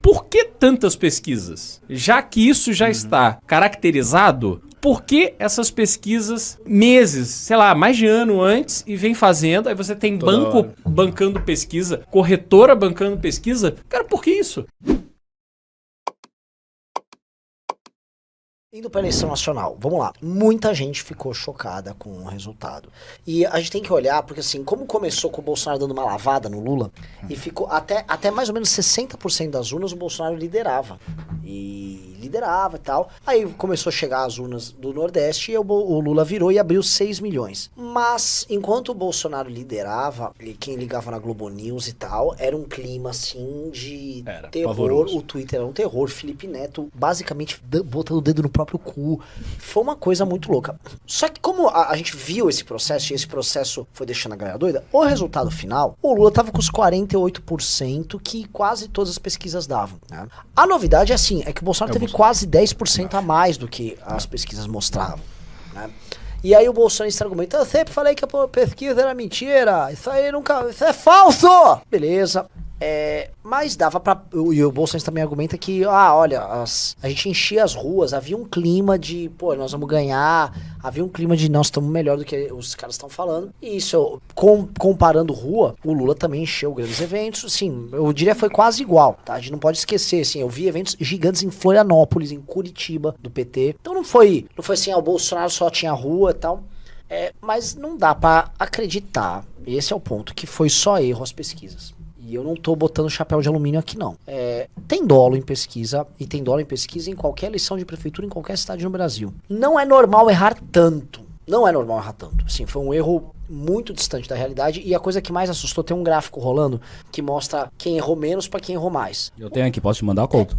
por que tantas pesquisas? Já que isso já está caracterizado, por que essas pesquisas meses, sei lá, mais de ano antes e vem fazendo, aí você tem banco bancando pesquisa, corretora bancando pesquisa? Cara, por que isso? Indo para a eleição nacional, vamos lá. Muita gente ficou chocada com o resultado. E a gente tem que olhar, porque assim, como começou com o Bolsonaro dando uma lavada no Lula, e ficou até mais ou menos 60% das urnas o Bolsonaro liderava. E tal. Aí começou a chegar as urnas do Nordeste e o Lula virou e abriu 6 milhões. Mas, enquanto o Bolsonaro liderava, e quem ligava na Globo News e tal, era um clima assim de terror. Pavoroso. O Twitter era um terror. Felipe Neto basicamente botando o dedo no próprio cu. Foi uma coisa muito louca. Só que como a gente viu esse processo, e esse processo foi deixando a galera doida, o resultado final, o Lula tava com os 48% que quase todas as pesquisas davam, né? A novidade é assim, é que o Bolsonaro teve quase 10% a mais do que as pesquisas mostravam, né? E aí o Bolsonaro argumenta, eu sempre falei que a pesquisa era mentira, isso é falso! Beleza. Mas dava pra... E o Bolsonaro também argumenta que, olha, a gente enchia as ruas, havia um clima de, pô, nós vamos ganhar, havia um clima de nós estamos melhor do que os caras estão falando. E isso, comparando rua, o Lula também encheu grandes eventos, assim, eu diria foi quase igual, tá? A gente não pode esquecer, assim, eu vi eventos gigantes em Florianópolis, em Curitiba, do PT. Então não foi assim, o Bolsonaro só tinha rua e tal. Mas não dá pra acreditar, esse é o ponto, que foi só erro as pesquisas. E eu não tô botando chapéu de alumínio aqui, não. Tem dolo em pesquisa, e tem dolo em pesquisa em qualquer eleição de prefeitura, em qualquer cidade no Brasil. Não é normal errar tanto. Não é normal errar tanto. Assim, foi um erro muito distante da realidade, e a coisa que mais assustou, tem um gráfico rolando que mostra quem errou menos pra quem errou mais. Eu tenho aqui, posso te mandar, Couto?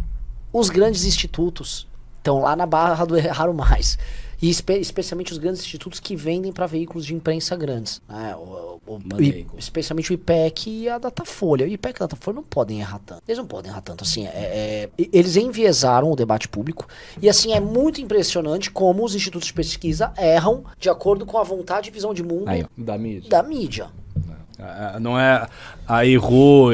Os grandes institutos estão lá na barra do erraram mais. E especialmente os grandes institutos que vendem para veículos de imprensa grandes, né? Especialmente o IPEC e a Datafolha. O IPEC e a Datafolha não podem errar tanto. Eles não podem errar tanto. Assim, eles enviesaram o debate público. E assim, é muito impressionante como os institutos de pesquisa erram de acordo com a vontade e visão de mundo da mídia. Não é... Aí errou...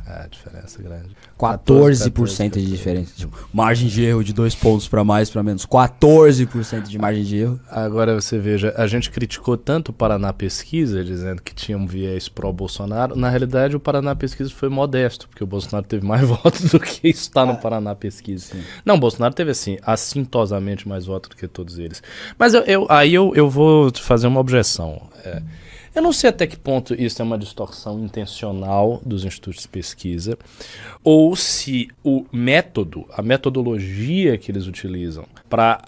a diferença grande. 14% de diferença. Margem de erro de 2 pontos para mais, para menos. 14% de margem de erro. Agora você veja, a gente criticou tanto o Paraná Pesquisa, dizendo que tinha um viés pró-Bolsonaro. Na realidade, o Paraná Pesquisa foi modesto, porque o Bolsonaro teve mais votos do que está no Paraná Pesquisa. Sim. Não, o Bolsonaro teve, assim, assintosamente mais votos do que todos eles. Mas eu vou fazer uma objeção. Eu não sei até que ponto isso é uma distorção intencional dos institutos de pesquisa, ou se a metodologia que eles utilizam para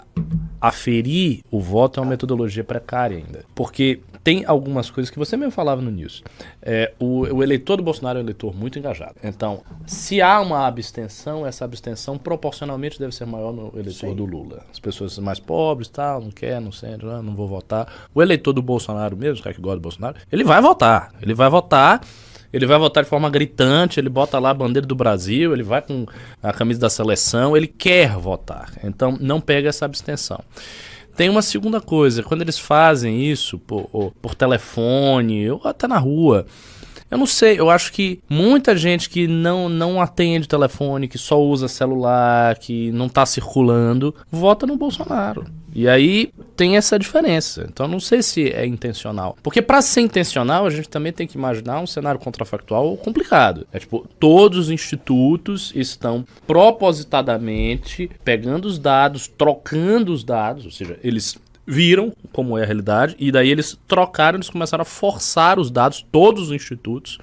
aferir o voto é uma metodologia precária ainda. Porque tem algumas coisas que você mesmo falava no News. O eleitor do Bolsonaro é um eleitor muito engajado. Então, se há uma abstenção, essa abstenção proporcionalmente deve ser maior no eleitor do Lula. As pessoas mais pobres, tal, não quer, não sente, não vou votar. O eleitor do Bolsonaro mesmo, o cara que gosta do Bolsonaro, ele vai votar. Ele vai votar de forma gritante, ele bota lá a bandeira do Brasil, ele vai com a camisa da seleção, ele quer votar. Então, não pega essa abstenção. Tem uma segunda coisa, quando eles fazem isso por telefone ou até na rua, eu não sei, eu acho que muita gente que não atende telefone, que só usa celular, que não está circulando, vota no Bolsonaro. E aí tem essa diferença. Então não sei se é intencional. Porque para ser intencional, a gente também tem que imaginar um cenário contrafactual complicado. Todos os institutos estão propositadamente pegando os dados, trocando os dados, ou seja, eles viram como é a realidade, e daí eles trocaram, eles começaram a forçar os dados, todos os institutos,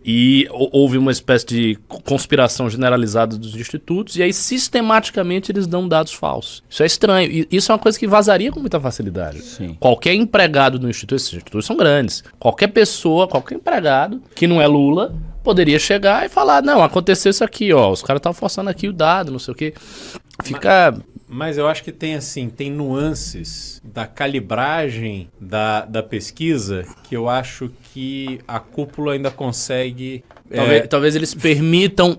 e houve uma espécie de conspiração generalizada dos institutos, e aí sistematicamente eles dão dados falsos. Isso é estranho, e isso é uma coisa que vazaria com muita facilidade. Sim. Qualquer empregado no instituto, esses institutos são grandes, qualquer pessoa, qualquer empregado que não é Lula, poderia chegar e falar, não, aconteceu isso aqui, os caras estavam forçando aqui o dado, não sei o quê. Mas eu acho que tem nuances da calibragem da pesquisa que eu acho que a cúpula ainda consegue Talvez eles permitam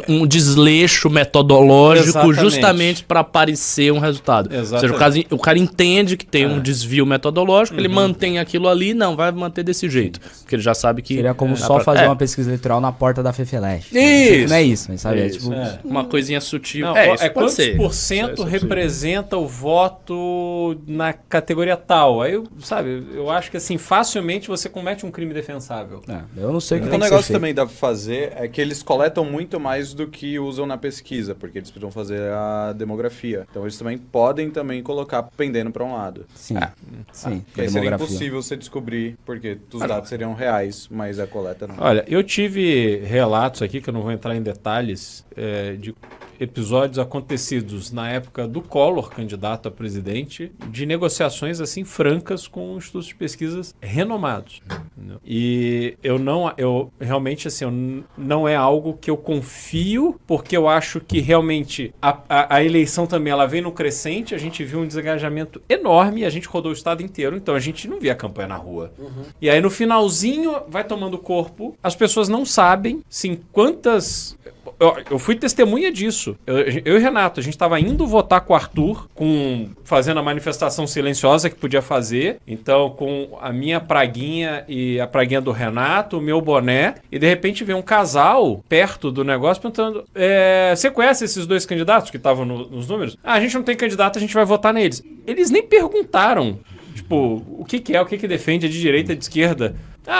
um desleixo metodológico Exatamente. justamente para aparecer um resultado. Exatamente. Ou seja, o cara entende que tem um desvio metodológico, ele mantém aquilo ali, não, vai manter desse jeito. Porque ele já sabe que... Seria como só fazer uma pesquisa eleitoral na porta da Fefeleste. Isso. Não é isso, mas sabe? Isso. É tipo, Uma coisinha sutil. Não, Isso pode quantos ser. por cento representa o voto na categoria tal? Aí, sabe, eu acho que assim, facilmente você comete um crime defensável. eu não sei o que Um tem que ser negócio feito. também dá pra fazer é que eles coletam muito mais do que usam na pesquisa, porque eles precisam fazer a demografia. Então eles também podem colocar pendendo pra um lado. Sim, sim. Porque aí seria impossível você descobrir, porque os dados seriam reais, mas a coleta não. Olha, eu tive relatos aqui, que eu não vou entrar em detalhes, de episódios acontecidos na época do Collor, candidato a presidente, de negociações assim francas com institutos de pesquisas renomados. Entendeu? E eu realmente assim, não é algo que eu confio, porque eu acho que realmente a eleição também ela vem no crescente, a gente viu um desengajamento enorme, a gente rodou o estado inteiro, então a gente não via a campanha na rua. E aí no finalzinho vai tomando corpo, as pessoas não sabem, sim, quantas... Eu fui testemunha disso. Eu e o Renato, a gente estava indo votar com o Arthur, fazendo a manifestação silenciosa que podia fazer. Então, com a minha praguinha e a praguinha do Renato, o meu boné. E de repente vem um casal perto do negócio perguntando: você conhece esses dois candidatos que estavam nos números? A gente não tem candidato, a gente vai votar neles. Eles nem perguntaram, tipo, o que defende, é de direita, é de esquerda.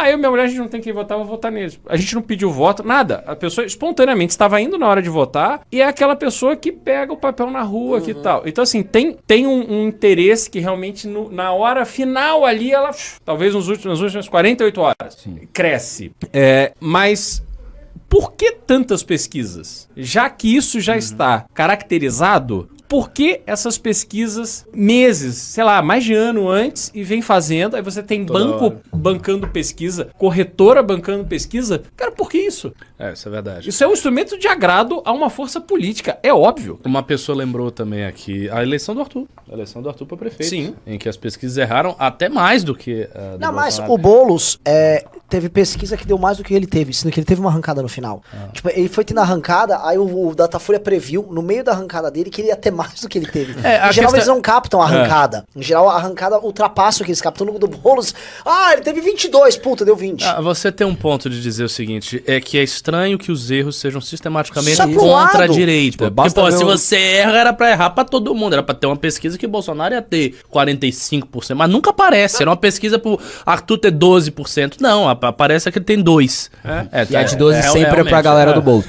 Eu e minha mulher, a gente não tem que votar, vou votar neles. A gente não pediu voto, nada. A pessoa espontaneamente estava indo na hora de votar e é aquela pessoa que pega o papel na rua e tal. Então, assim, tem um interesse que realmente na hora final ali, ela, talvez nas últimas 48 horas, cresce. Mas por que tantas pesquisas? Já que isso já está caracterizado... Por que essas pesquisas meses, sei lá, mais de ano antes e vem fazendo, aí você tem banco bancando pesquisa, corretora bancando pesquisa? Cara, por que isso? Isso é verdade. Isso é um instrumento de agrado a uma força política, é óbvio. Uma pessoa lembrou também aqui a eleição do Arthur. A eleição do Arthur para prefeito. Sim. Em que as pesquisas erraram até mais do que do Não, mas Bolsonaro. o Boulos teve pesquisa que deu mais do que ele teve, sendo que ele teve uma arrancada no final. Tipo, ele foi tendo a arrancada, aí o Datafolha previu, no meio da arrancada dele, que ele ia ter mais do que ele teve. Em geral, eles não captam a arrancada. Em geral, a arrancada ultrapassa o que eles captam. No do Boulos, ele teve 22, puta, deu 20. Você tem um ponto de dizer o seguinte, é que é estranho que os erros sejam sistematicamente Só pro contra a lado. direita. Tipo, Porque, basta se ver você erra, era pra errar pra todo mundo. Era pra ter uma pesquisa que o Bolsonaro ia ter 45%, mas nunca aparece. Era uma pesquisa pro Arthur ter 12%. Não, aparece que ele tem 2%. E a de 12 sempre é pra galera do Boulos.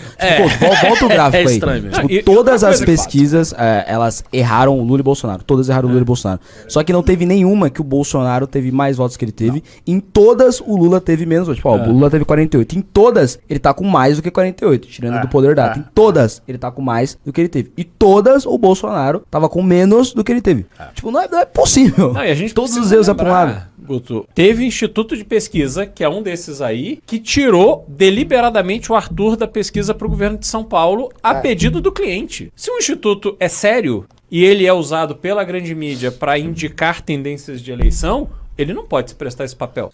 Volta o gráfico aí. estranho mesmo. Tipo, E todas outra as coisa, pesquisas, elas erraram o Lula e Bolsonaro. Todas erraram o Lula e Bolsonaro. Só que não teve nenhuma que o Bolsonaro teve mais votos que ele teve. Em todas, o Lula teve menos votos. Tipo, o Lula teve 48. Em todas, ele tá com mais do que 48. Tirando do poder data. Em todas, ele tá com mais do que ele teve. E todas, o Bolsonaro tava com menos do que ele teve. Tipo, não é possível. Não, e a gente Todos precisa os erros é pra um lembrar, lado. Guto, teve instituto de pesquisa, que é um desses aí, que tirou deliberadamente o Arthur da pesquisa para o governo de São Paulo a pedido do cliente. Se um instituto é sério e ele é usado pela grande mídia para indicar tendências de eleição, ele não pode se prestar esse papel.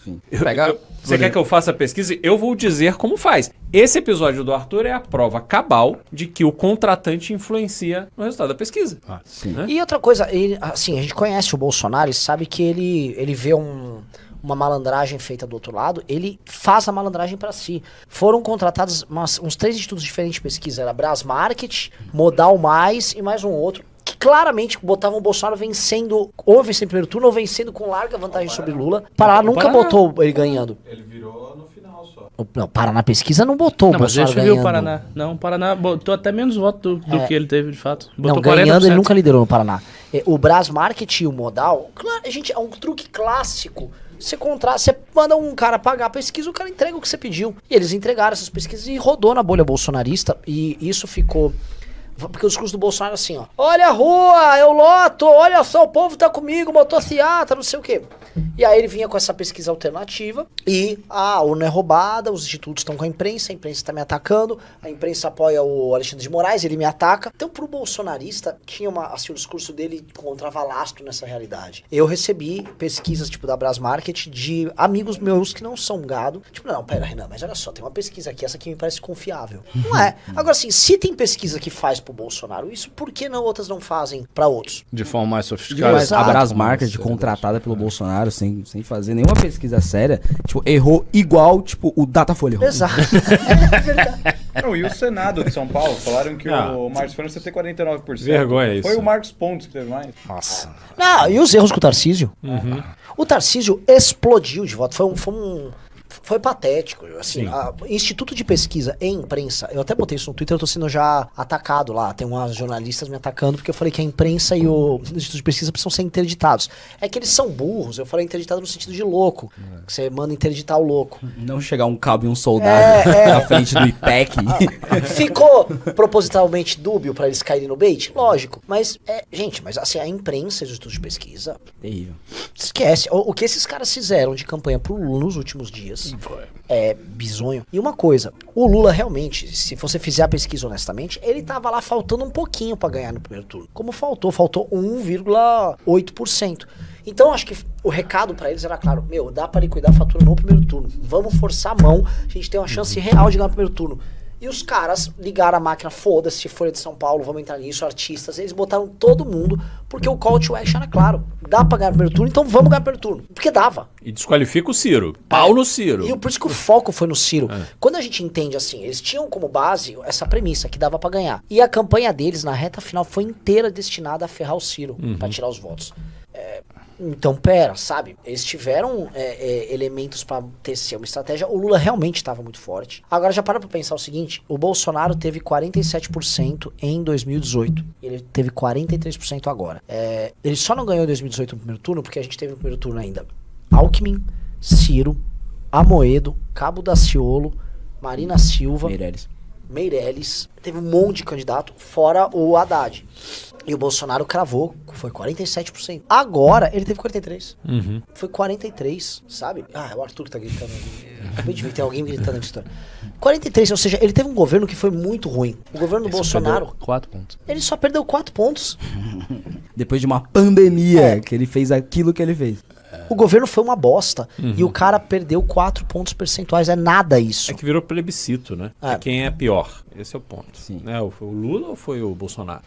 Você quer que eu faça a pesquisa? Eu vou dizer como faz. Esse episódio do Arthur é a prova cabal de que o contratante influencia no resultado da pesquisa. Né? E outra coisa, assim, a gente conhece o Bolsonaro e sabe que ele vê uma malandragem feita do outro lado, ele faz a malandragem pra si. Foram contratados uns 3 institutos diferentes de pesquisa, era Brasmarket, Modal Mais e mais um outro, que claramente botavam o Bolsonaro vencendo, ou vencendo em primeiro turno, ou vencendo com larga vantagem sobre Lula. Paraná nunca botou ele ganhando. Ele virou no final só. Não, Paraná Pesquisa não botou Não, o mas a Bolsonaro gente viu ganhando. o Paraná. Não, o Paraná botou até menos votos do que ele teve, de fato. Botou Não, ganhando 40%. ele nunca liderou no Paraná. O Brasmarket e o Modal, claro, gente, é um truque clássico. Você manda um cara pagar a pesquisa, o cara entrega o que você pediu. E eles entregaram essas pesquisas e rodou na bolha bolsonarista. E isso ficou Porque o discurso do Bolsonaro é assim, ó. Olha a rua, eu loto, olha só, o povo tá comigo, motociata, não sei o quê. E aí ele vinha com essa pesquisa alternativa e a urna é roubada, os institutos estão com a imprensa tá me atacando, a imprensa apoia o Alexandre de Moraes, ele me ataca. Então pro bolsonarista, tinha assim, o discurso dele encontrava lastro nessa realidade. Eu recebi pesquisas, tipo, da Brasmarket, de amigos meus que não são gado. Tipo, não, pera, Renan, mas olha só, tem uma pesquisa aqui, essa aqui me parece confiável. Não é. Agora, assim, se tem pesquisa que faz pro Bolsonaro isso, por que não outras não fazem pra outros? De forma mais sofisticada. Mas a Exato. Brasmarket, contratada pelo Bolsonaro, sem fazer nenhuma pesquisa séria, tipo, errou igual, tipo, o Datafolha errou. Exato. É verdade. Não, e o Senado de São Paulo? Falaram que o Marcos Fernandes ia ter 49%. Vergonha isso. Foi o Marcos Pontes que teve mais. Nossa. Não, e os erros com o Tarcísio? O Tarcísio explodiu de voto. Foi patético, assim, Instituto de Pesquisa e Imprensa, eu até botei isso no Twitter, eu tô sendo já atacado lá, tem umas jornalistas me atacando, porque eu falei que a imprensa e o Instituto de Pesquisa precisam ser interditados. É que eles são burros, eu falei interditado no sentido de louco, que você manda interditar o louco. Não chegar um cabo e um soldado na frente do IPEC. Ficou propositalmente dúbio pra eles caírem no bait? Lógico, mas, gente, mas assim, a imprensa e os institutos de pesquisa, Terrível. esquece, o que esses caras fizeram de campanha pro Lula nos últimos dias é bizonho. E uma coisa, o Lula realmente, se você fizer a pesquisa honestamente, ele tava lá faltando um pouquinho pra ganhar no primeiro turno. Como faltou 1,8%. Então acho que o recado pra eles era claro, dá pra liquidar a fatura no primeiro turno. Vamos forçar a mão, a gente tem uma chance real de ganhar no primeiro turno. E os caras ligaram a máquina, foda-se, Folha de São Paulo, vamos entrar nisso, artistas, eles botaram todo mundo, porque o call to action era claro. Dá pra ganhar no primeiro turno, então vamos ganhar no primeiro turno. Porque dava. E desqualifica o Ciro. Pau no Ciro. E por isso que o foco foi no Ciro. Quando a gente entende assim, eles tinham como base essa premissa, que dava pra ganhar. E a campanha deles, na reta final, foi inteira destinada a ferrar o Ciro, pra tirar os votos. Então, pera, sabe? Eles tiveram elementos pra tecer uma estratégia. O Lula realmente estava muito forte. Agora, já para pra pensar o seguinte: o Bolsonaro teve 47% em 2018. Ele teve 43% agora. Ele só não ganhou em 2018 no primeiro turno, porque a gente teve no primeiro turno ainda Alckmin, Ciro, Amoedo, Cabo Daciolo, Marina Silva, Meirelles. Teve um monte de candidato, fora o Haddad. E o Bolsonaro cravou, foi 47%. Agora, ele teve 43%. Foi 43%, sabe? É o Arthur que tá gritando ali. Acabei de ver, tem alguém gritando na história. 43%, ou seja, ele teve um governo que foi muito ruim. O governo do Bolsonaro... 4 pontos. Ele só perdeu 4 pontos. Depois de uma pandemia, que ele fez aquilo que ele fez. O governo foi uma bosta. E o cara perdeu 4 pontos percentuais. É nada isso. É que virou plebiscito, né? Quem é pior? Esse é o ponto. Sim. Né? Foi o Lula ou foi o Bolsonaro?